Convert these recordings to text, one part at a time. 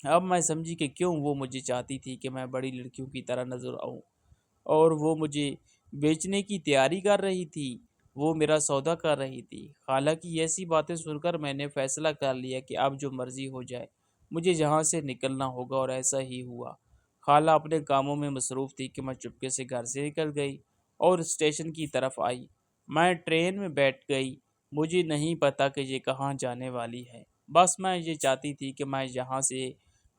اب میں سمجھی کہ کیوں وہ مجھے چاہتی تھی کہ میں بڑی لڑکیوں کی طرح نظر آؤں، اور وہ مجھے بیچنے کی تیاری کر رہی تھی، وہ میرا سودا کر رہی تھی۔ خالہ کی ایسی باتیں سن کر میں نے فیصلہ کر لیا کہ اب جو مرضی ہو جائے، مجھے یہاں سے نکلنا ہوگا، اور ایسا ہی ہوا۔ خالہ اپنے کاموں میں مصروف تھی کہ میں چپکے سے گھر سے نکل گئی اور اسٹیشن کی طرف آئی۔ میں ٹرین میں بیٹھ گئی، مجھے نہیں پتا کہ یہ کہاں جانے والی ہے، بس میں یہ چاہتی تھی کہ میں یہاں سے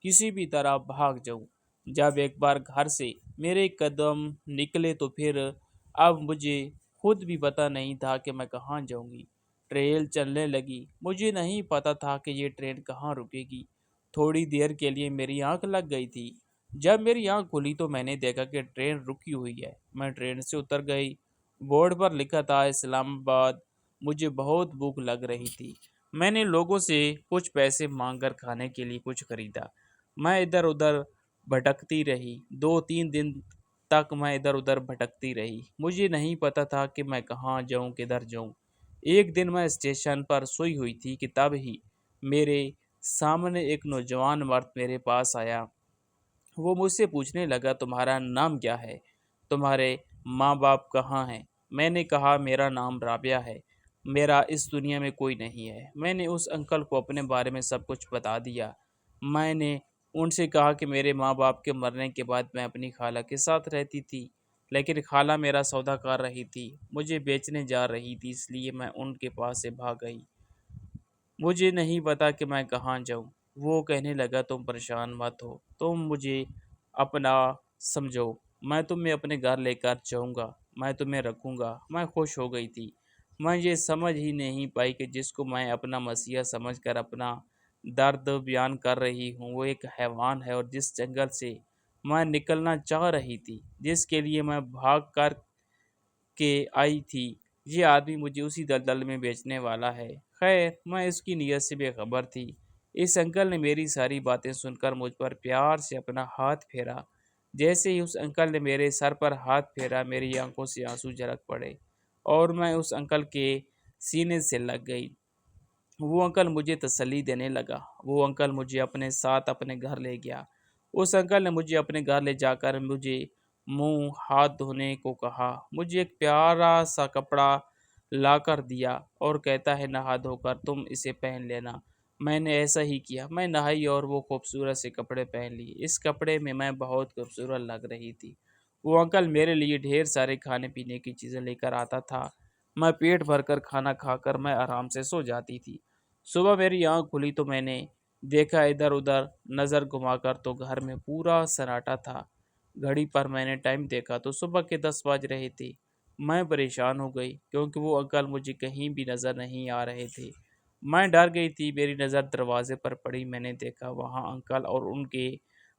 کسی بھی طرح بھاگ جاؤں۔ جب ایک بار گھر سے میرے قدم نکلے تو پھر اب مجھے خود بھی پتہ نہیں تھا کہ میں کہاں جاؤں گی۔ ٹرین چلنے لگی، مجھے نہیں پتا تھا کہ یہ ٹرین کہاں رکے گی۔ تھوڑی دیر کے لیے میری آنکھ لگ گئی تھی۔ جب میری آنکھ کھلی تو میں نے دیکھا کہ ٹرین رکی ہوئی ہے۔ میں ٹرین سے اتر گئی۔ بورڈ پر لکھا تھا اسلام آباد۔ مجھے بہت بھوک لگ رہی تھی۔ میں نے لوگوں سے کچھ پیسے مانگ کر کھانے کے لیے کچھ خریدا۔ میں ادھر ادھر بھٹکتی رہی، 2 3 دن تک میں ادھر ادھر بھٹکتی رہی۔ مجھے نہیں پتا تھا کہ میں کہاں جاؤں، کدھر جاؤں۔ ایک دن میں اسٹیشن پر سوئی ہوئی تھی کہ تب ہی میرے سامنے ایک نوجوان مرد میرے پاس آیا۔ وہ مجھ سے پوچھنے لگا، تمہارا نام کیا ہے؟ تمہارے ماں باپ کہاں ہیں؟ میں نے کہا، میرا نام رابعہ ہے، میرا اس دنیا میں کوئی نہیں ہے۔ میں نے اس انکل کو اپنے بارے میں سب کچھ بتا دیا۔ میں نے ان سے کہا کہ میرے ماں باپ کے مرنے کے بعد میں اپنی خالہ کے ساتھ رہتی تھی، لیکن خالہ میرا سودا کر رہی تھی، مجھے بیچنے جا رہی تھی، اس لیے میں ان کے پاس سے بھاگ گئی۔ مجھے نہیں پتا کہ میں کہاں جاؤں۔ وہ کہنے لگا، تم پریشان مت ہو، تم مجھے اپنا سمجھو، میں تمہیں اپنے گھر لے کر جاؤں گا، میں تمہیں رکھوں گا۔ میں خوش ہو گئی تھی۔ میں یہ سمجھ ہی نہیں پائی کہ جس کو میں اپنا مسیحا سمجھ کر اپنا درد بیان کر رہی ہوں، وہ ایک حیوان ہے، اور جس جنگل سے میں نکلنا چاہ رہی تھی، جس کے لیے میں بھاگ کر کے آئی تھی، یہ آدمی مجھے اسی دلدل میں بیچنے والا ہے۔ خیر، میں اس کی نیت سے بے خبر تھی۔ اس انکل نے میری ساری باتیں سن کر مجھ پر پیار سے اپنا ہاتھ پھیرا۔ جیسے ہی اس انکل نے میرے سر پر ہاتھ پھیرا، میری آنکھوں سے آنسو جھلک پڑے، اور میں اس انکل کے سینے سے لگ گئی۔ وہ انکل مجھے تسلی دینے لگا۔ وہ انکل مجھے اپنے ساتھ اپنے گھر لے گیا۔ اس انکل نے مجھے اپنے گھر لے جا کر مجھے منہ ہاتھ دھونے کو کہا، مجھے ایک پیارا سا کپڑا لا کر دیا، اور کہتا ہے، نہا دھو کر تم اسے پہن لینا۔ میں نے ایسا ہی کیا۔ میں نہائی اور وہ خوبصورت سے کپڑے پہن لی۔ اس کپڑے میں میں بہت خوبصورت لگ رہی تھی۔ وہ انکل میرے لیے ڈھیر سارے کھانے پینے کی چیزیں لے کر آتا تھا۔ میں پیٹ بھر کر کھانا کھا کر میں آرام سے سو جاتی تھی۔ صبح میری آنکھ کھلی تو میں نے دیکھا ادھر ادھر نظر گھما کر تو گھر میں پورا سناٹا تھا۔ گھڑی پر میں نے ٹائم دیکھا تو صبح کے 10 بج رہے تھے۔ میں پریشان ہو گئی کیونکہ وہ انکل مجھے کہیں بھی نظر نہیں آ رہے تھے۔ میں ڈر گئی تھی۔ میری نظر دروازے پر پڑی، میں نے دیکھا وہاں انکل اور ان کے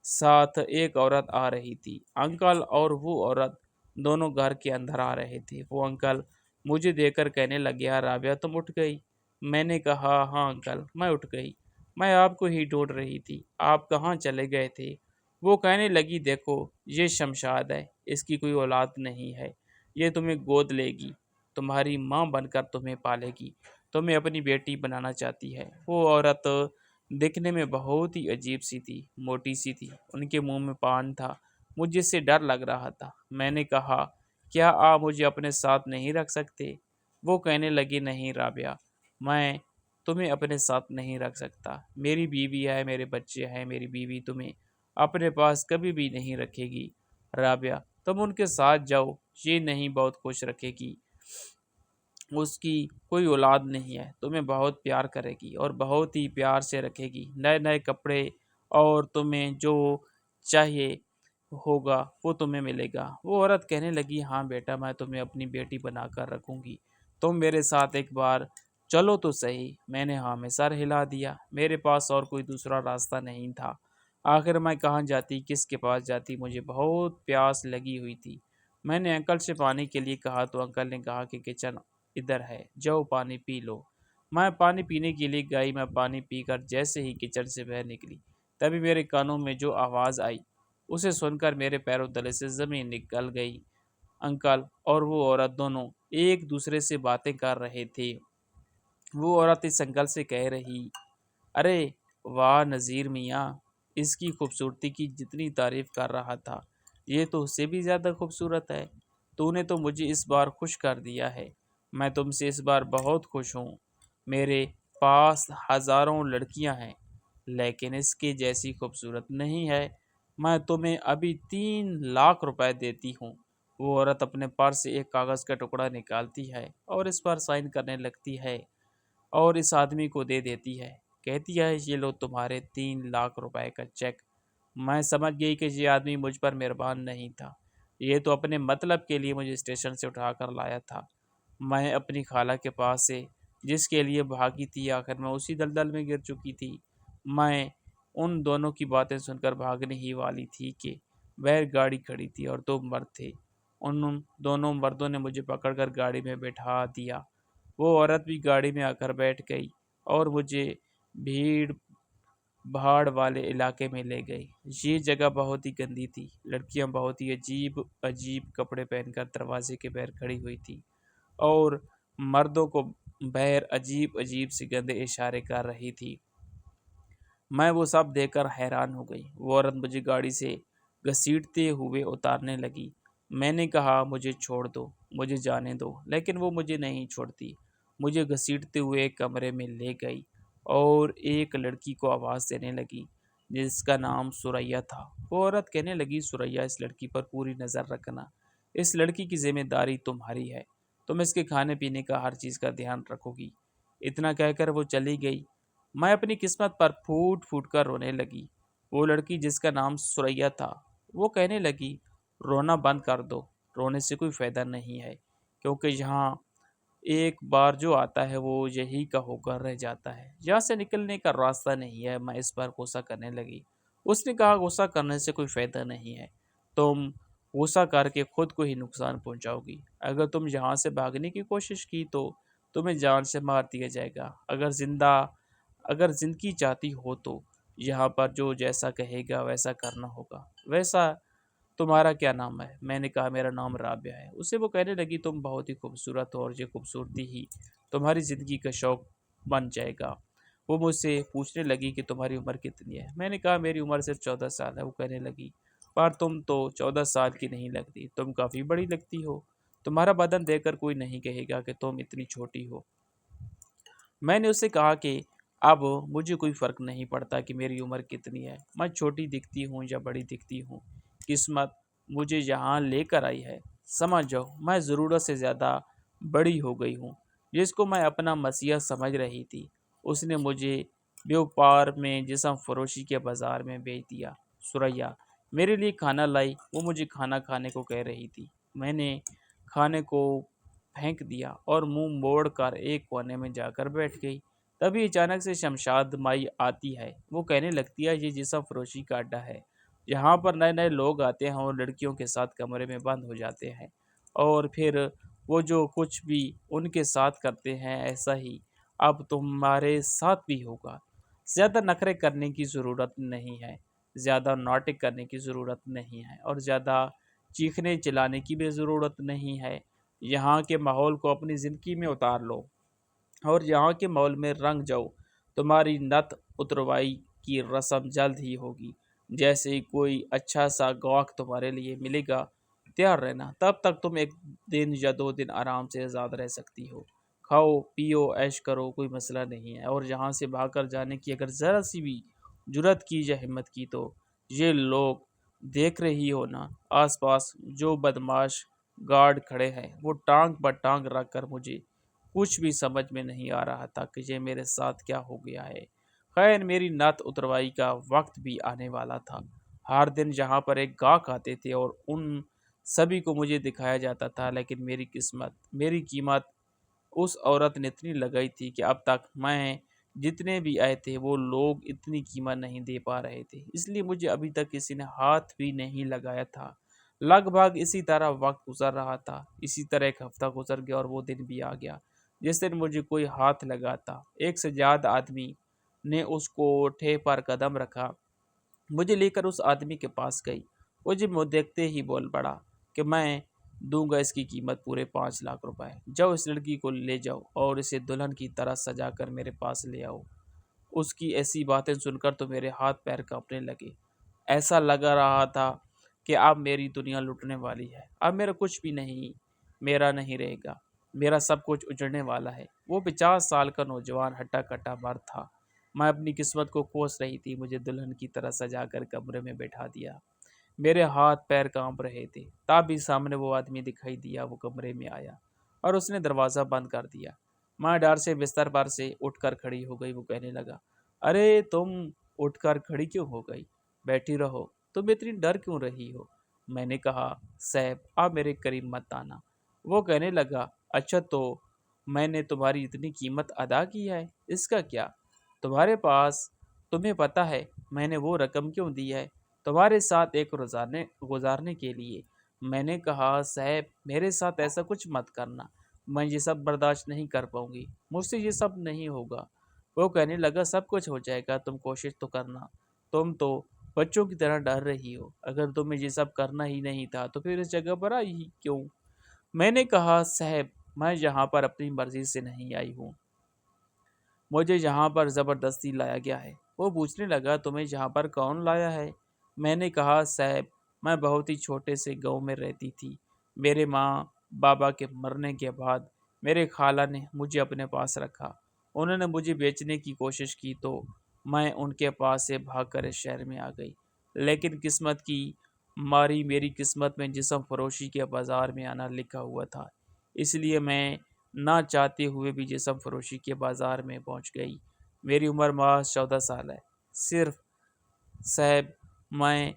ساتھ ایک عورت آ رہی تھی۔ انکل اور وہ عورت دونوں گھر کے اندر آ رہے تھے۔ وہ انکل مجھے دیکھ کر کہنے لگے، رابعہ تم اٹھ گئی؟ میں نے کہا، ہاں انکل، میں اٹھ گئی، میں آپ کو ہی ڈھونڈ رہی تھی، آپ کہاں چلے گئے تھے؟ وہ کہنے لگی، دیکھو یہ شمشاد ہے، اس کی کوئی اولاد نہیں ہے، یہ تمہیں گود لے گی، تمہاری ماں بن کر تمہیں پالے گی، تمہیں اپنی بیٹی بنانا چاہتی ہے۔ وہ عورت دکھنے میں بہت ہی عجیب سی تھی، موٹی سی تھی، ان کے منہ میں پان تھا، مجھے اس سے ڈر لگ رہا تھا۔ میں نے کہا، کیا آپ مجھے اپنے ساتھ نہیں رکھ سکتے؟ وہ کہنے لگی، نہیں رابعہ، میں تمہیں اپنے ساتھ نہیں رکھ سکتا، میری بیوی ہے، میرے بچے ہیں، میری بیوی تمہیں اپنے پاس کبھی بھی نہیں رکھے گی۔ رابعہ تم ان کے ساتھ جاؤ، یہ نہیں بہت خوش رکھے گی، اس کی کوئی اولاد نہیں ہے، تمہیں بہت پیار کرے گی اور بہت ہی پیار سے رکھے گی، نئے نئے کپڑے اور تمہیں جو چاہیے ہوگا وہ تمہیں ملے گا۔ وہ عورت کہنے لگی، ہاں بیٹا، میں تمہیں اپنی بیٹی بنا کر رکھوں گی، تم میرے ساتھ ایک بار چلو تو صحیح۔ میں نے ہاں میں سر ہلا دیا، میرے پاس اور کوئی دوسرا راستہ نہیں تھا۔ آخر میں کہاں جاتی، کس کے پاس جاتی؟ مجھے بہت پیاس لگی ہوئی تھی۔ میں نے انکل سے پانی کے لیے کہا تو انکل نے کہا کہ کچن ادھر ہے، جاؤ پانی پی لو۔ میں پانی پینے کے لیے گئی۔ میں پانی پی کر جیسے ہی کچن سے باہر نکلی، تبھی میرے کانوں میں جو آواز آئی اسے سن کر میرے پیروں تلے سے زمین نکل گئی۔ انکل اور وہ عورت دونوں ایک دوسرے سے باتیں کر رہے تھے۔ وہ عورت اس انکل سے کہہ رہی، ارے واہ نذیر میاں، اس کی خوبصورتی کی جتنی تعریف کر رہا تھا، یہ تو اس سے بھی زیادہ خوبصورت ہے۔ تو نے تو مجھے اس بار خوش کر دیا ہے۔ میں تم سے اس بار بہت خوش ہوں۔ میرے پاس ہزاروں لڑکیاں ہیں لیکن اس کے جیسی خوبصورت نہیں ہے۔ میں تمہیں ابھی 3 لاکھ روپے دیتی ہوں۔ وہ عورت اپنے پرس سے ایک کاغذ کا ٹکڑا نکالتی ہے اور اس پر سائن کرنے لگتی ہے اور اس آدمی کو دے دیتی ہے۔ کہتی ہے یہ لو تمہارے 3 لاکھ روپے کا چیک۔ میں سمجھ گئی کہ یہ آدمی مجھ پر مہربان نہیں تھا، یہ تو اپنے مطلب کے لیے مجھے اسٹیشن سے اٹھا کر لایا تھا۔ میں اپنی خالہ کے پاس سے جس کے لیے بھاگی تھی، آخر میں اسی دلدل میں گر چکی تھی۔ میں ان دونوں کی باتیں سن کر بھاگنے ہی والی تھی کہ بیل گاڑی کھڑی تھی اور 2 مرد تھے۔ ان دونوں مردوں نے مجھے پکڑ کر گاڑی میں بٹھا دیا۔ وہ عورت بھی گاڑی میں آ کر بیٹھ گئی اور مجھے بھیڑ بھاڑ والے علاقے میں لے گئی۔ یہ جگہ بہت ہی گندی تھی۔ لڑکیاں بہت ہی عجیب عجیب کپڑے پہن کر دروازے کے باہر کھڑی ہوئی تھی اور مردوں کو بہر عجیب عجیب سے گندے اشارے کر رہی تھی۔ میں وہ سب دیکھ کر حیران ہو گئی۔ وہ عورت مجھے گاڑی سے گھسیٹتے ہوئے اتارنے لگی۔ میں نے کہا مجھے چھوڑ دو، مجھے جانے دو، لیکن وہ مجھے نہیں چھوڑتی۔ مجھے گھسیٹتے ہوئے ایک کمرے میں لے گئی اور ایک لڑکی کو آواز دینے لگی جس کا نام سریا تھا۔ وہ عورت کہنے لگی سریا، اس لڑکی پر پوری نظر رکھنا، اس لڑکی کی ذمہ داری تمہاری ہے، تم اس کے کھانے پینے کا ہر چیز کا دھیان رکھو گی۔ اتنا کہہ کر وہ چلی گئی۔ میں اپنی قسمت پر پھوٹ پھوٹ کر رونے لگی۔ وہ لڑکی جس کا نام سریا تھا وہ کہنے لگی رونا بند کر دو، رونے سے کوئی فائدہ نہیں ہے، کیونکہ یہاں ایک بار جو آتا ہے وہ یہی کا ہو کر رہ جاتا ہے، یہاں سے نکلنے کا راستہ نہیں ہے۔ میں اس پر غصہ کرنے لگی۔ اس نے کہا غصہ کرنے سے کوئی فائدہ نہیں ہے، تم غصہ کر کے خود کو ہی نقصان پہنچاؤ گی۔ اگر تم یہاں سے بھاگنے کی کوشش کی تو تمہیں جان سے مار دیا جائے گا۔ اگر زندگی چاہتی ہو تو یہاں پر جو جیسا کہے گا ویسا کرنا ہوگا۔ ویسا تمہارا کیا نام ہے؟ میں نے کہا میرا نام رابعہ ہے۔ اسے وہ کہنے لگی تم بہت ہی خوبصورت ہو اور یہ خوبصورتی ہی تمہاری زندگی کا شوق بن جائے گا۔ وہ مجھ سے پوچھنے لگی کہ تمہاری عمر کتنی ہے؟ میں نے کہا میری عمر صرف 14 سال ہے۔ وہ کہنے لگی پر تم تو 14 سال کی نہیں لگتی، تم کافی بڑی لگتی ہو، تمہارا بدن دیکھ کر کوئی نہیں کہے گا کہ تم اتنی چھوٹی ہو۔ میں نے اسے کہا کہ اب مجھے کوئی فرق نہیں پڑتا کہ میری عمر کتنی ہے، میں چھوٹی دکھتی ہوں یا بڑی دکھتی ہوں، قسمت مجھے یہاں لے کر آئی ہے۔ سمجھ جاؤ میں ضرورت سے زیادہ بڑی ہو گئی ہوں۔ جس کو میں اپنا مسیح سمجھ رہی تھی اس نے مجھے بیوپار میں جسم فروشی کے بازار میں بیچ دیا۔ سریا میرے لیے کھانا لائی، وہ مجھے کھانا کھانے کو کہہ رہی تھی۔ میں نے کھانے کو پھینک دیا اور منہ موڑ کر ایک کونے میں جا کر بیٹھ گئی۔ تبھی اچانک سے شمشاد مائی آتی ہے۔ وہ کہنے لگتی ہے یہ جسم فروشی کا اڈا ہے، یہاں پر نئے نئے لوگ آتے ہیں اور لڑکیوں کے ساتھ کمرے میں بند ہو جاتے ہیں اور پھر وہ جو کچھ بھی ان کے ساتھ کرتے ہیں ایسا ہی اب تمہارے ساتھ بھی ہوگا۔ زیادہ نخرے کرنے کی ضرورت نہیں ہے، زیادہ ناٹک کرنے کی ضرورت نہیں ہے اور زیادہ چیخنے چلانے کی بھی ضرورت نہیں ہے۔ یہاں کے ماحول کو اپنی زندگی میں اتار لو اور یہاں کے ماحول میں رنگ جاؤ۔ تمہاری نت اتروائی کی رسم جلد ہی ہوگی۔ جیسے ہی کوئی اچھا سا گواہ تمہارے لیے ملے گا تیار رہنا، تب تک تم 1 یا 2 دن آرام سے آزاد رہ سکتی ہو۔ کھاؤ پیو عیش کرو، کوئی مسئلہ نہیں ہے۔ اور یہاں سے بھاگ کر جانے کی اگر ذرا سی بھی جرت کی یا ہمت کی تو یہ لوگ دیکھ رہی ہو نا، آس پاس جو بدماش گارڈ کھڑے ہیں وہ ٹانگ پر ٹانگ رکھ کر مجھے کچھ بھی سمجھ میں نہیں آ رہا تھا کہ یہ میرے ساتھ کیا ہو گیا ہے۔ خیر میری نت اتروائی کا وقت بھی آنے والا تھا۔ ہر دن یہاں پر ایک گاہک آتے تھے اور ان سبھی کو مجھے دکھایا جاتا تھا، لیکن میری قیمت اس عورت نے اتنی لگائی تھی کہ اب تک میں جتنے بھی آئے تھے وہ لوگ اتنی قیمت نہیں دے پا رہے تھے، اس لیے مجھے ابھی تک کسی نے ہاتھ بھی نہیں لگایا تھا۔ لگ بھگ اسی طرح وقت گزر رہا تھا۔ اسی طرح ایک ہفتہ گزر گیا اور وہ دن بھی آ گیا جس دن مجھے کوئی ہاتھ لگاتا۔ ایک سجاد آدمی نے اس کوٹھے پر قدم رکھا، مجھے لے کر اس آدمی کے پاس گئی۔ وہ جب مجھے دیکھتے ہی بول پڑا کہ میں دوں گا اس کی قیمت پورے 5 لاکھ روپے۔ جاؤ اس لڑکی کو لے جاؤ اور اسے دلہن کی طرح سجا کر میرے پاس لے آؤ۔ اس کی ایسی باتیں سن کر تو میرے ہاتھ پیر کانپنے لگے۔ ایسا لگ رہا تھا کہ اب میری دنیا لٹنے والی ہے، اب میرا کچھ بھی نہیں میرا نہیں رہے گا، میرا سب کچھ اجڑنے والا ہے۔ وہ 50 سال کا نوجوان ہٹا کٹا مرد تھا۔ میں اپنی قسمت کو کوس رہی تھی۔ مجھے دلہن کی طرح سجا کر کمرے میں بیٹھا دیا۔ میرے ہاتھ پیر کانپ رہے تھے۔ تب بھی سامنے وہ آدمی دکھائی دیا۔ وہ کمرے میں آیا اور اس نے دروازہ بند کر دیا۔ میں ڈر سے بستر پر سے اٹھ کر کھڑی ہو گئی۔ وہ کہنے لگا، ارے تم اٹھ کر کھڑی کیوں ہو گئی؟ بیٹھی رہو، تم اتنی ڈر کیوں رہی ہو؟ میں نے کہا، صاحب آپ میرے قریب مت آنا۔ وہ کہنے لگا، اچھا تو میں نے تمہاری اتنی قیمت ادا کی ہے، اس کا کیا؟ تمہارے پاس تمہیں پتہ ہے میں نے وہ رقم کیوں دی ہے؟ تمہارے ساتھ ایک روزانے گزارنے کے لیے۔ میں نے کہا، صاحب میرے ساتھ ایسا کچھ مت کرنا، میں یہ سب برداشت نہیں کر پاؤں گی، مجھ سے یہ سب نہیں ہوگا۔ وہ کہنے لگا، سب کچھ ہو جائے گا، تم کوشش تو کرنا۔ تم تو بچوں کی طرح ڈر رہی ہو، اگر تمہیں یہ سب کرنا ہی نہیں تھا تو پھر اس جگہ پر آئی ہی کیوں؟ میں نے کہا، صاحب میں یہاں پر اپنی مرضی سے نہیں آئی ہوں، مجھے یہاں پر زبردستی لایا گیا ہے۔ وہ پوچھنے لگا، تمہیں یہاں پر کون لایا ہے؟ میں نے کہا، صاحب میں بہت ہی چھوٹے سے گاؤں میں رہتی تھی۔ میرے ماں بابا کے مرنے کے بعد میرے خالہ نے مجھے اپنے پاس رکھا۔ انہوں نے مجھے بیچنے کی کوشش کی تو میں ان کے پاس سے بھاگ کر اس شہر میں آ گئی، لیکن قسمت کی ماری میری قسمت میں جسم فروشی کے بازار میں آنا لکھا ہوا تھا، اس لیے میں نہ چاہتے ہوئے بھی جسم فروشی کے بازار میں پہنچ گئی۔ میری عمر محض 14 سال ہے۔ صرف صاحب میں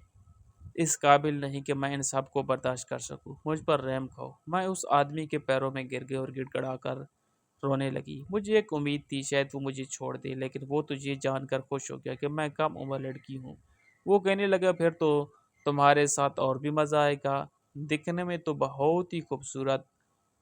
اس قابل نہیں کہ میں ان سب کو برداشت کر سکوں، مجھ پر رحم کھاؤ۔ میں اس آدمی کے پیروں میں گر گئی اور گڑ گڑا کر رونے لگی۔ مجھے ایک امید تھی شاید وہ مجھے چھوڑ دے، لیکن وہ تو یہ جان کر خوش ہو گیا کہ میں کم عمر لڑکی ہوں۔ وہ کہنے لگا، پھر تو تمہارے ساتھ اور بھی مزہ آئے گا، دکھنے میں تو بہت ہی خوبصورت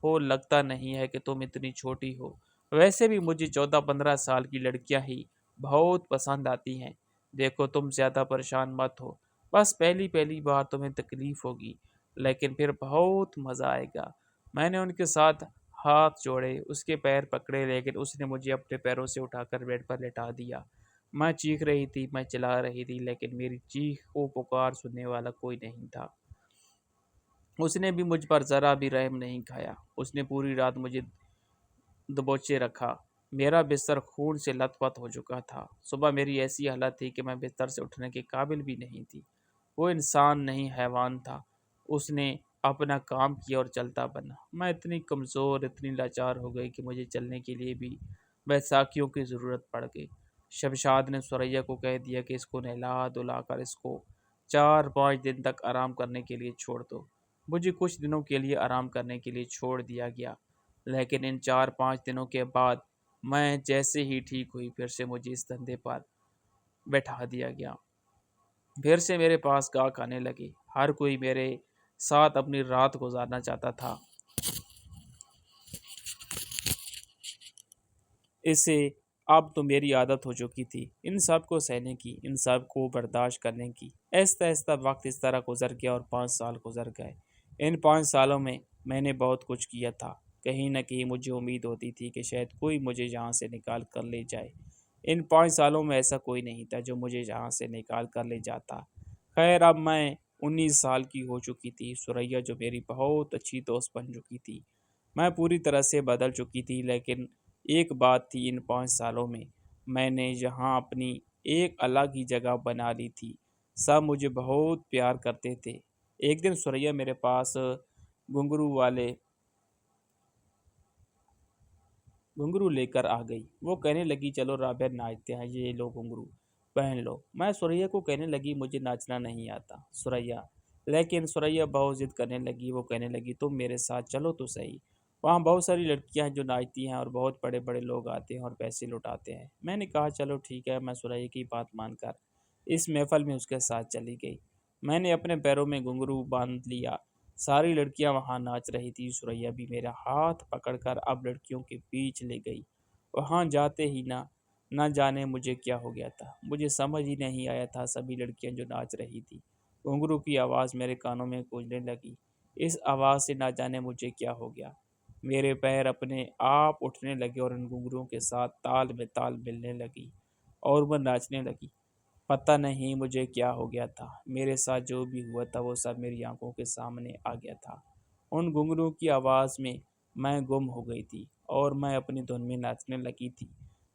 ہو، لگتا نہیں ہے کہ تم اتنی چھوٹی ہو۔ ویسے بھی مجھے 14-15 سال کی لڑکیاں ہی بہت پسند آتی ہیں۔ دیکھو تم زیادہ پریشان مت ہو، بس پہلی پہلی بار تمہیں تکلیف ہوگی، لیکن پھر بہت مزہ آئے گا۔ میں نے ان کے ساتھ ہاتھ جوڑے، اس کے پیر پکڑے، لیکن اس نے مجھے اپنے پیروں سے اٹھا کر بیڈ پر لٹا دیا۔ میں چیخ رہی تھی، میں چلا رہی تھی، لیکن میری چیخ و پکار سننے والا کوئی نہیں تھا۔ اس نے بھی مجھ پر ذرا بھی رحم نہیں کھایا۔ اس نے پوری رات مجھے دبوچے رکھا۔ میرا بستر خون سے لت پت ہو چکا تھا۔ صبح میری ایسی حالت تھی کہ میں بستر سے اٹھنے کے قابل بھی نہیں تھی۔ وہ انسان نہیں حیوان تھا۔ اس نے اپنا کام کیا اور چلتا بنا۔ میں اتنی کمزور، اتنی لاچار ہو گئی کہ مجھے چلنے کے لیے بھی بیساکھیوں کی ضرورت پڑ گئی۔ شمشاد نے سریا کو کہہ دیا کہ اس کو نہلا دھلا کر اس کو 4-5 دن تک آرام کرنے کے لیے چھوڑ دو۔ مجھے کچھ دنوں کے لیے آرام کرنے کے لیے چھوڑ دیا گیا، لیکن ان 4-5 دنوں کے بعد میں جیسے ہی ٹھیک ہوئی پھر سے مجھے اس دھندے پر بیٹھا دیا گیا۔ پھر سے میرے پاس گاہک آنے لگے۔ ہر کوئی میرے ساتھ اپنی رات گزارنا چاہتا تھا۔ اسے اب تو میری عادت ہو چکی تھی ان سب کو سہنے کی، ان سب کو برداشت کرنے کی۔ آہستہ آہستہ وقت اس طرح گزر گیا اور 5 سال گزر گئے۔ ان 5 سالوں میں میں نے بہت کچھ کیا تھا۔ کہیں نہ کہیں مجھے امید ہوتی تھی کہ شاید کوئی مجھے یہاں سے نکال کر لے جائے۔ ان 5 سالوں میں ایسا کوئی نہیں تھا جو مجھے یہاں سے نکال کر لے جاتا۔ خیر اب میں 19 سال کی ہو چکی تھی۔ سریا جو میری بہت اچھی دوست بن چکی تھی، میں پوری طرح سے بدل چکی تھی، لیکن ایک بات تھی، ان 5 سالوں میں نے یہاں اپنی ایک الگ ہی جگہ بنا لی تھی۔ سب مجھے بہت پیار کرتے تھے۔ ایک دن سریا میرے پاس گھنگرو لے کر آ گئی۔ وہ کہنے لگی، چلو رابعہ ناچتے ہیں، یہ لو گھنگرو پہن لو۔ میں سریا کو کہنے لگی، مجھے ناچنا نہیں آتا لیکن سریا بہت ضد کرنے لگی۔ وہ کہنے لگی، تم میرے ساتھ چلو تو صحیح، وہاں بہت ساری لڑکیاں ہیں جو ناچتی ہیں اور بہت بڑے بڑے لوگ آتے ہیں اور پیسے لٹاتے ہیں۔ میں نے کہا، چلو ٹھیک ہے۔ میں سریا کی بات مان کر اس محفل میں اس کے ساتھ چلی گئی۔ میں نے اپنے پیروں میں گھنگرو باندھ لیا۔ ساری لڑکیاں وہاں ناچ رہی تھی۔ سریا بھی میرا ہاتھ پکڑ کر اب لڑکیوں کے بیچ لے گئی۔ وہاں جاتے ہی نہ جانے مجھے کیا ہو گیا تھا، مجھے سمجھ ہی نہیں آیا تھا۔ سبھی لڑکیاں جو ناچ رہی تھی، گھنگرو کی آواز میرے کانوں میں گونجنے لگی۔ اس آواز سے نہ جانے مجھے کیا ہو گیا، میرے پیر اپنے آپ اٹھنے لگے اور ان گھنگروؤں کے ساتھ تال میں تال ملنے لگی۔ اور وہ ناچنے لگی۔ پتہ نہیں مجھے کیا ہو گیا تھا، میرے ساتھ جو بھی ہوا تھا وہ سب میری آنکھوں کے سامنے آ گیا تھا۔ ان گھنگرو کی آواز میں گم ہو گئی تھی اور میں اپنی دھن میں ناچنے لگی تھی۔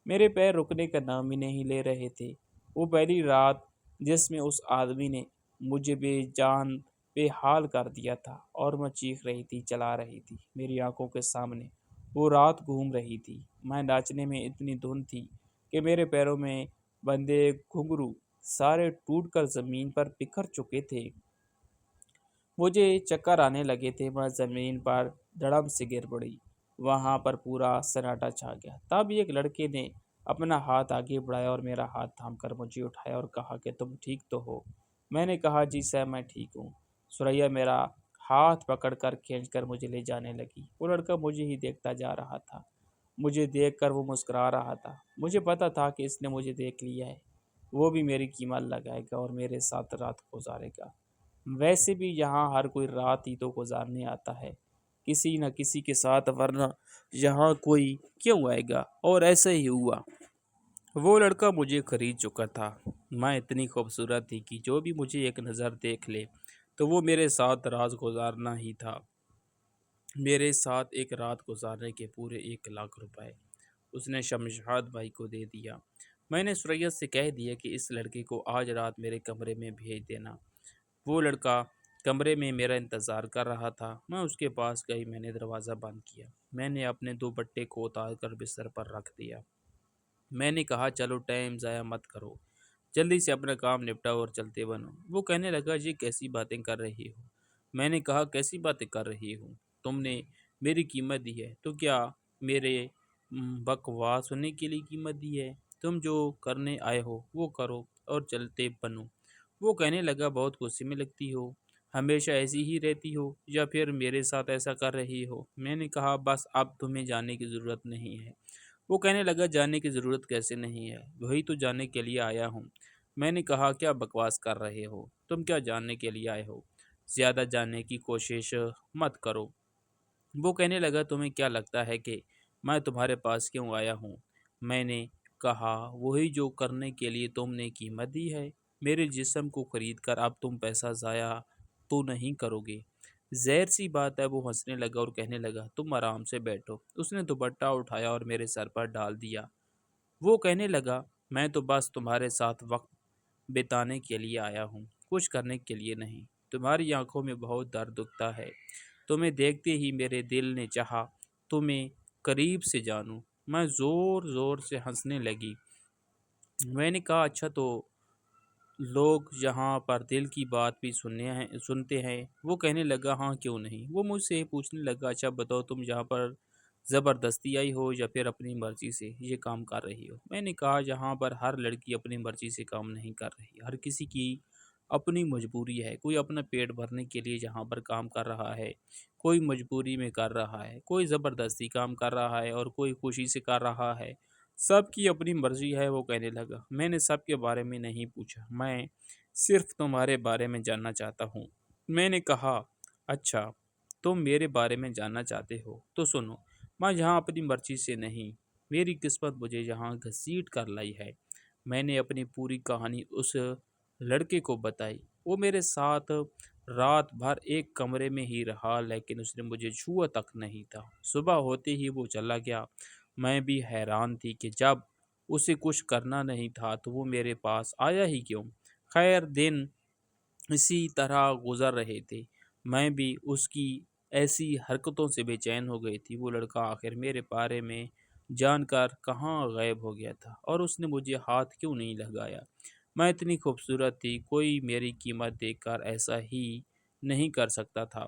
میرے پیر رکنے کا نام ہی نہیں لے رہے تھے۔ وہ پہلی رات جس میں اس آدمی نے مجھے بے جان بے حال کر دیا تھا، اور میں چیخ رہی تھی، چلا رہی تھی، میری آنکھوں کے سامنے وہ رات گھوم رہی تھی۔ میں ناچنے میں اتنی دھن تھی کہ میرے پیروں میں بندھے گھنگرو سارے ٹوٹ کر زمین پر بکھر چکے تھے۔ مجھے چکر آنے لگے تھے، میں زمین پر دھڑم سے گر پڑی۔ وہاں پر پورا سناٹا چھا گیا۔ تب ایک لڑکے نے اپنا ہاتھ آگے بڑھایا اور میرا ہاتھ تھام کر مجھے اٹھایا اور کہا کہ تم ٹھیک تو ہو؟ میں نے کہا جی صاحب میں ٹھیک ہوں۔ سریا میرا ہاتھ پکڑ کر کھینچ کر مجھے لے جانے لگی۔ وہ لڑکا مجھے ہی دیکھتا جا رہا تھا۔ مجھے دیکھ کر وہ مسکرا رہا تھا۔ مجھے پتا تھا کہ اس نے مجھے دیکھ لیا ہے، وہ بھی میری قیمت لگائے گا اور میرے ساتھ رات گزارے گا۔ ویسے بھی یہاں ہر کوئی رات ہی تو گزارنے آتا ہے کسی نہ کسی کے ساتھ، ورنہ یہاں کوئی کیوں آئے گا؟ اور ایسا ہی ہوا۔ وہ لڑکا مجھے خرید چکا تھا۔ میں اتنی خوبصورت تھی کہ جو بھی مجھے ایک نظر دیکھ لے تو وہ میرے ساتھ رات گزارنا ہی تھا۔ میرے ساتھ ایک رات گزارنے کے پورے 1,00,000 روپے اس نے شمشاد بھائی کو دے دیا۔ میں نے سریا سے کہہ دیا کہ اس لڑکے کو آج رات میرے کمرے میں بھیج دینا۔ وہ لڑکا کمرے میں میرا انتظار کر رہا تھا۔ میں اس کے پاس گئی، میں نے دروازہ بند کیا۔ میں نے اپنے دوپٹے کو اتار کر بستر پر رکھ دیا۔ میں نے کہا چلو ٹائم ضائع مت کرو، جلدی سے اپنا کام نپٹاؤ اور چلتے بنو۔ وہ کہنے لگا یہ کیسی باتیں کر رہی ہو؟ میں نے کہا کیسی باتیں کر رہی ہوں؟ تم نے میری قیمت دی ہے تو کیا میرے بکواس سننے کے لیے قیمت دی ہے؟ تم جو کرنے آئے ہو وہ کرو اور چلتے بنو۔ وہ کہنے لگا بہت غصے میں لگتی ہو، ہمیشہ ایسی ہی رہتی ہو یا پھر میرے ساتھ ایسا کر رہی ہو؟ میں نے کہا بس اب تمہیں جاننے کی ضرورت نہیں ہے۔ وہ کہنے لگا جاننے کی ضرورت کیسے نہیں ہے؟ وہی تو جاننے کے لیے آیا ہوں۔ میں نے کہا کیا بکواس کر رہے ہو؟ تم کیا جاننے کے لیے آئے ہو؟ زیادہ جاننے کی کوشش مت کرو۔ وہ کہنے لگا تمہیں کیا لگتا ہے کہ میں تمہارے پاس کیوں آیا ہوں؟ میں نے کہا وہی جو کرنے کے لیے تم نے قیمت دی ہے۔ میرے جسم کو خرید کر اب تم پیسہ ضائع تو نہیں کرو گے؟ ظاہر سی بات ہے۔ وہ ہنسنے لگا اور کہنے لگا تم آرام سے بیٹھو۔ اس نے دوپٹہ اٹھایا اور میرے سر پر ڈال دیا۔ وہ کہنے لگا میں تو بس تمہارے ساتھ وقت بتانے کے لیے آیا ہوں، کچھ کرنے کے لیے نہیں۔ تمہاری آنکھوں میں بہت درد دکھتا ہے۔ تمہیں دیکھتے ہی میرے دل نے چاہا تمہیں قریب سے جانوں۔ میں زور زور سے ہنسنے لگی۔ میں نے کہا اچھا تو لوگ یہاں پر دل کی بات بھی سنتے ہیں؟ وہ کہنے لگا ہاں کیوں نہیں۔ وہ مجھ سے پوچھنے لگا اچھا بتاؤ تم یہاں پر زبردستی آئی ہو یا پھر اپنی مرضی سے یہ کام کر رہی ہو؟ میں نے کہا یہاں پر ہر لڑکی اپنی مرضی سے کام نہیں کر رہی، ہر کسی کی اپنی مجبوری ہے۔ کوئی اپنا پیٹ بھرنے کے لیے یہاں پر کام کر رہا ہے، کوئی مجبوری میں کر رہا ہے، کوئی زبردستی کام کر رہا ہے اور کوئی خوشی سے کر رہا ہے۔ سب کی اپنی مرضی ہے۔ وہ کہنے لگا میں نے سب کے بارے میں نہیں پوچھا، میں صرف تمہارے بارے میں جاننا چاہتا ہوں۔ میں نے کہا اچھا تم میرے بارے میں جاننا چاہتے ہو تو سنو، میں یہاں اپنی مرضی سے نہیں، میری قسمت مجھے یہاں گھسیٹ کر لائی ہے۔ میں نے اپنی پوری کہانی اس لڑکے کو بتائی۔ وہ میرے ساتھ رات بھر ایک کمرے میں ہی رہا، لیکن اس نے مجھے چھوا تک نہیں تھا۔ صبح ہوتے ہی وہ چلا گیا۔ میں بھی حیران تھی کہ جب اسے کچھ کرنا نہیں تھا تو وہ میرے پاس آیا ہی کیوں؟ خیر دن اسی طرح گزر رہے تھے۔ میں بھی اس کی ایسی حرکتوں سے بے چین ہو گئی تھی۔ وہ لڑکا آخر میرے بارے میں جان کر کہاں غائب ہو گیا تھا اور اس نے مجھے ہاتھ کیوں نہیں لگایا؟ میں اتنی خوبصورت تھی، کوئی میری قیمت دیکھ کر ایسا ہی نہیں کر سکتا تھا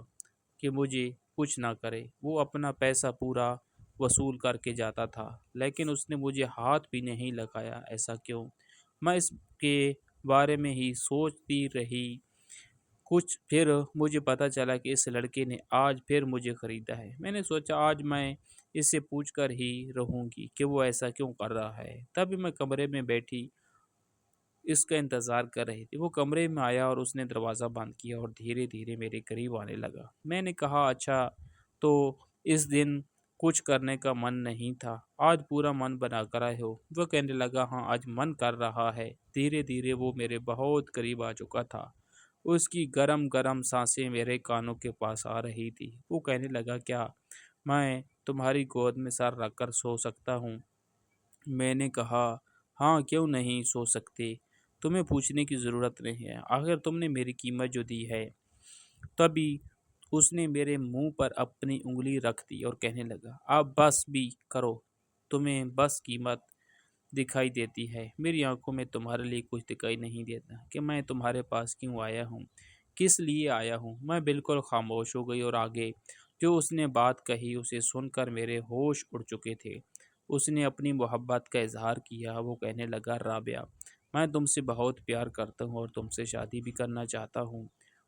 کہ مجھے کچھ نہ کرے۔ وہ اپنا پیسہ پورا وصول کر کے جاتا تھا، لیکن اس نے مجھے ہاتھ بھی نہیں لگایا، ایسا کیوں؟ میں اس کے بارے میں ہی سوچتی رہی۔ کچھ پھر مجھے پتہ چلا کہ اس لڑکے نے آج پھر مجھے خریدا ہے۔ میں نے سوچا آج میں اس سے پوچھ کر ہی رہوں گی کہ وہ ایسا کیوں کر رہا ہے۔ تب میں کمرے میں بیٹھی اس کا انتظار کر رہی تھی۔ وہ کمرے میں آیا اور اس نے دروازہ بند کیا اور دھیرے دھیرے میرے قریب آنے لگا۔ میں نے کہا اچھا تو اس دن کچھ کرنے کا من نہیں تھا، آج پورا من بنا کر آئے ہو؟ وہ کہنے لگا ہاں آج من کر رہا ہے۔ دھیرے دھیرے وہ میرے بہت قریب آ چکا تھا، اس کی گرم گرم سانسیں میرے کانوں کے پاس آ رہی تھی۔ وہ کہنے لگا کیا میں تمہاری گود میں سر رکھ کر سو سکتا ہوں؟ میں نے کہا ہاں کیوں نہیں سو سکتے، تمہیں پوچھنے کی ضرورت نہیں ہے، آخر تم نے میری قیمت جو دی ہے۔ تبھی اس نے میرے منہ پر اپنی انگلی رکھ دی اور کہنے لگا اب بس بھی کرو، تمہیں بس قیمت دکھائی دیتی ہے، میری آنکھوں میں تمہارے لیے کچھ دکھائی نہیں دیتا کہ میں تمہارے پاس کیوں آیا ہوں، کس لیے آیا ہوں۔ میں بالکل خاموش ہو گئی اور آگے جو اس نے بات کہی اسے سن کر میرے ہوش اڑ چکے تھے۔ اس نے اپنی محبت کا اظہار کیا، وہ کہنے لگا رابعہ میں تم سے بہت پیار کرتا ہوں اور تم سے شادی بھی کرنا چاہتا ہوں۔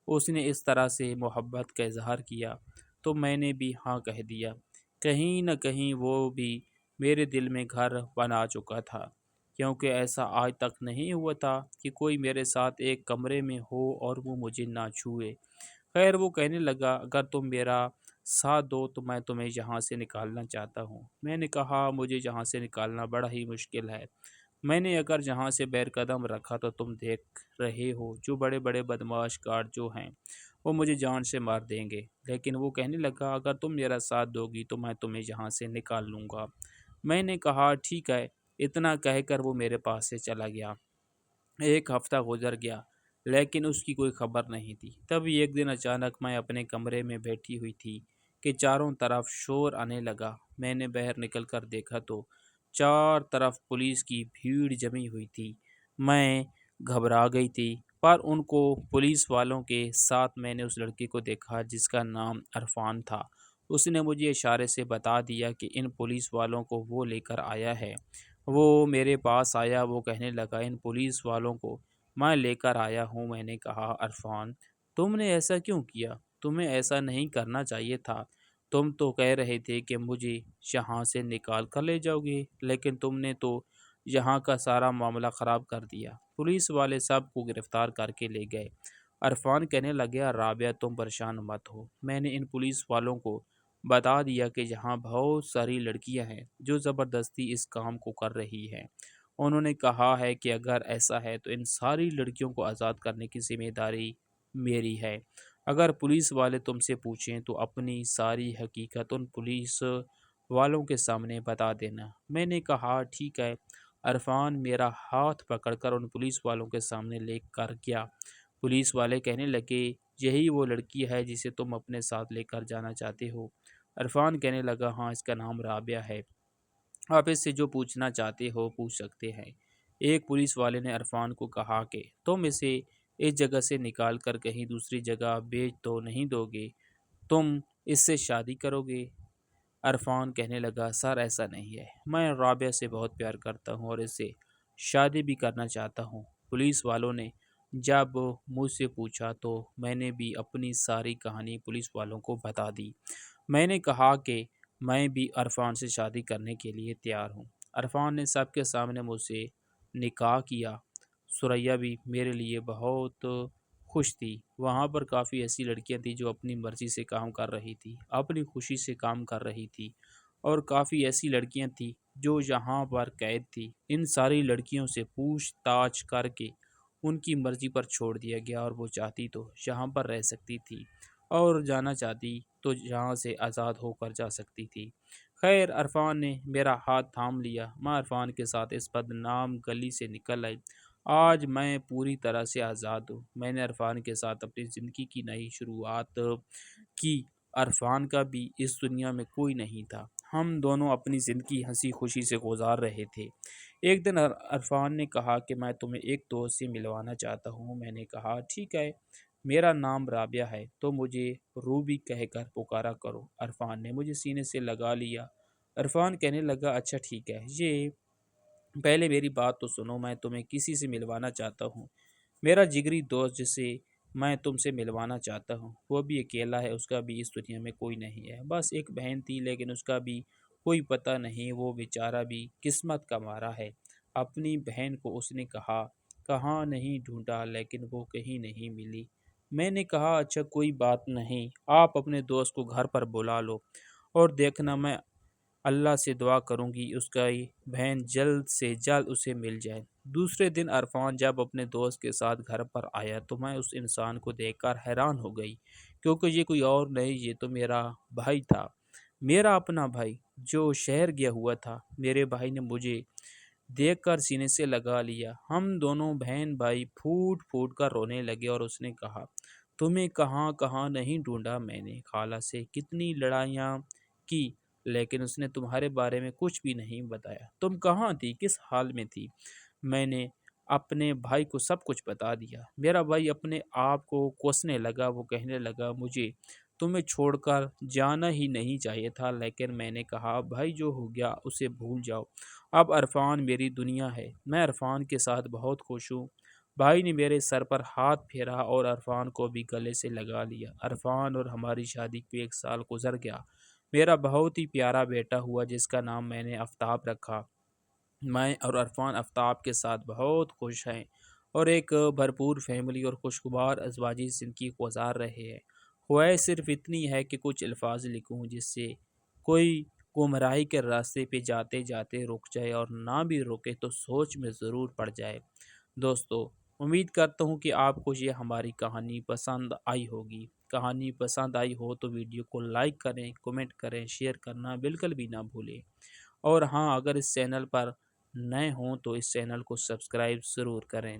اس نے اس طرح سے محبت کا اظہار کیا تو میں نے بھی ہاں کہہ دیا۔ کہیں نہ کہیں وہ بھی میرے دل میں گھر بنا چکا تھا، کیونکہ ایسا آج تک نہیں ہوا تھا کہ کوئی میرے ساتھ ایک کمرے میں ہو اور وہ مجھے نہ چھوئے۔ خیر وہ کہنے لگا اگر تم میرا ساتھ دو تو میں تمہیں یہاں سے نکالنا چاہتا ہوں۔ میں نے کہا مجھے یہاں سے نکالنا بڑا ہی مشکل ہے، میں نے اگر یہاں سے بیر قدم رکھا تو تم دیکھ رہے ہو جو بڑے بڑے بدماش گارڈ جو ہیں وہ مجھے جان سے مار دیں گے۔ لیکن وہ کہنے لگا اگر تم میرا ساتھ دو گی تو میں تمہیں یہاں سے نکال لوں گا۔ میں نے کہا ٹھیک ہے، اتنا کہہ کر وہ میرے پاس سے چلا گیا۔ ایک ہفتہ گزر گیا لیکن اس کی کوئی خبر نہیں تھی۔ تبھی ایک دن اچانک میں اپنے کمرے میں بیٹھی ہوئی تھی کہ چاروں طرف شور آنے لگا۔ میں نے باہر نکل کر دیکھا تو چار طرف پولیس کی بھیڑ جمی ہوئی تھی۔ میں گھبرا گئی تھی، پر ان کو پولیس والوں کے ساتھ میں نے اس لڑکے کو دیکھا جس کا نام عرفان تھا۔ اس نے مجھے اشارے سے بتا دیا کہ ان پولیس والوں کو وہ لے کر آیا ہے۔ وہ میرے پاس آیا، وہ کہنے لگا ان پولیس والوں کو میں لے کر آیا ہوں۔ میں نے کہا عرفان تم نے ایسا کیوں کیا؟ تمہیں ایسا نہیں کرنا چاہیے تھا، تم تو کہہ رہے تھے کہ مجھے یہاں سے نکال کر لے جاؤ گے، لیکن تم نے تو یہاں کا سارا معاملہ خراب کر دیا۔ پولیس والے سب کو گرفتار کر کے لے گئے۔ عرفان کہنے لگا رابعہ تم پریشان مت ہو، میں نے ان پولیس والوں کو بتا دیا کہ یہاں بہت ساری لڑکیاں ہیں جو زبردستی اس کام کو کر رہی ہیں۔ انہوں نے کہا ہے کہ اگر ایسا ہے تو ان ساری لڑکیوں کو آزاد کرنے کی ذمہ داری میری ہے۔ اگر پولیس والے تم سے پوچھیں تو اپنی ساری حقیقت ان پولیس والوں کے سامنے بتا دینا۔ میں نے کہا ٹھیک ہے۔ عرفان میرا ہاتھ پکڑ کر ان پولیس والوں کے سامنے لے کر گیا۔ پولیس والے کہنے لگے یہی وہ لڑکی ہے جسے تم اپنے ساتھ لے کر جانا چاہتے ہو؟ عرفان کہنے لگا ہاں اس کا نام رابعہ ہے، آپ اس سے جو پوچھنا چاہتے ہو پوچھ سکتے ہیں۔ ایک پولیس والے نے عرفان کو کہا کہ تم اسے اس جگہ سے نکال کر کہیں دوسری جگہ بیچ تو نہیں دو گے، تم اس سے شادی کرو گے؟ عرفان کہنے لگا سر ایسا نہیں ہے، میں رابعہ سے بہت پیار کرتا ہوں اور اس سے شادی بھی کرنا چاہتا ہوں۔ پولیس والوں نے جب مجھ سے پوچھا تو میں نے بھی اپنی ساری کہانی پولیس والوں کو بتا دی۔ میں نے کہا کہ میں بھی عرفان سے شادی کرنے کے لیے تیار ہوں۔ عرفان نے سب کے سامنے مجھ سے نکاح کیا۔ سریا بھی میرے لیے بہت خوش تھی۔ وہاں پر کافی ایسی لڑکیاں تھیں جو اپنی مرضی سے کام کر رہی تھی، اپنی خوشی سے کام کر رہی تھی، اور کافی ایسی لڑکیاں تھیں جو یہاں پر قید تھی۔ ان ساری لڑکیوں سے پوچھ تاچھ کر کے ان کی مرضی پر چھوڑ دیا گیا اور وہ چاہتی تو یہاں پر رہ سکتی تھی اور جانا چاہتی تو یہاں سے آزاد ہو کر جا سکتی تھی۔ خیر عرفان نے میرا ہاتھ تھام لیا، میں عرفان کے ساتھ اس بدنام گلی سے نکل آئی۔ آج میں پوری طرح سے آزاد ہوں۔ میں نے عرفان کے ساتھ اپنی زندگی کی نئی شروعات کی۔ عرفان کا بھی اس دنیا میں کوئی نہیں تھا، ہم دونوں اپنی زندگی ہنسی خوشی سے گزار رہے تھے۔ ایک دن عرفان نے کہا کہ میں تمہیں ایک دوست سے ملوانا چاہتا ہوں۔ میں نے کہا ٹھیک ہے، میرا نام رابعہ ہے تو مجھے روبی کہہ کر پکارا کرو۔ عرفان نے مجھے سینے سے لگا لیا۔ عرفان کہنے لگا اچھا ٹھیک ہے، یہ پہلے میری بات تو سنو، میں تمہیں کسی سے ملوانا چاہتا ہوں۔ میرا جگری دوست جسے میں تم سے ملوانا چاہتا ہوں وہ بھی اکیلا ہے، اس کا بھی اس دنیا میں کوئی نہیں ہے، بس ایک بہن تھی لیکن اس کا بھی کوئی پتہ نہیں، وہ بیچارہ بھی قسمت کا مارا ہے۔ اپنی بہن کو اس نے کہاں نہیں ڈھونڈا لیکن وہ کہیں نہیں ملی۔ میں نے کہا اچھا کوئی بات نہیں، آپ اپنے دوست کو گھر پر بلا لو اور دیکھنا میں اللہ سے دعا کروں گی اس کا بہن جلد سے جلد اسے مل جائے۔ دوسرے دن عرفان جب اپنے دوست کے ساتھ گھر پر آیا تو میں اس انسان کو دیکھ کر حیران ہو گئی، کیونکہ یہ کوئی اور نہیں، یہ تو میرا بھائی تھا، میرا اپنا بھائی جو شہر گیا ہوا تھا۔ میرے بھائی نے مجھے دیکھ کر سینے سے لگا لیا، ہم دونوں بہن بھائی پھوٹ پھوٹ کر رونے لگے، اور اس نے کہا، تمہیں کہاں کہاں نہیں ڈھونڈا میں نے، خالہ سے کتنی لڑائیاں کی، لیکن اس نے تمہارے بارے میں کچھ بھی نہیں بتایا، تم کہاں تھی، کس حال میں تھی؟ میں نے اپنے بھائی کو سب کچھ بتا دیا۔ میرا بھائی اپنے آپ کو کوسنے لگا، وہ کہنے لگا، مجھے تمہیں چھوڑ کر جانا ہی نہیں چاہیے تھا، لیکن میں نے کہا، بھائی جو ہو گیا اسے بھول جاؤ، اب عرفان میری دنیا ہے، میں عرفان کے ساتھ بہت خوش ہوں۔ بھائی نے میرے سر پر ہاتھ پھیرا اور عرفان کو بھی گلے سے لگا لیا۔ عرفان اور ہماری شادی کو 1 سال گزر گیا، میرا بہت ہی پیارا بیٹا ہوا جس کا نام میں نے آفتاب رکھا۔ میں اور عرفان آفتاب کے ساتھ بہت خوش ہیں اور ایک بھرپور فیملی اور خوشگوار ازواجی زندگی گزار رہے ہیں۔ خواہش صرف اتنی ہے کہ کچھ الفاظ لکھوں جس سے کوئی گمراہی کے راستے پہ جاتے جاتے رک جائے، اور نہ بھی رکے تو سوچ میں ضرور پڑ جائے۔ دوستو، امید کرتا ہوں کہ آپ کو یہ ہماری کہانی پسند آئی ہوگی۔ کہانی پسند آئی ہو تو ویڈیو کو لائک کریں، کمنٹ کریں، شیئر کرنا بالکل بھی نہ بھولیں، اور ہاں، اگر اس چینل پر نئے ہوں تو اس چینل کو سبسکرائب ضرور کریں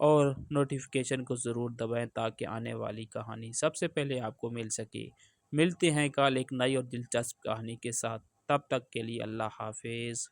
اور نوٹیفیکیشن کو ضرور دبائیں تاکہ آنے والی کہانی سب سے پہلے آپ کو مل سکے۔ ملتے ہیں کل ایک نئی اور دلچسپ کہانی کے ساتھ، تب تک کے لیے اللہ حافظ۔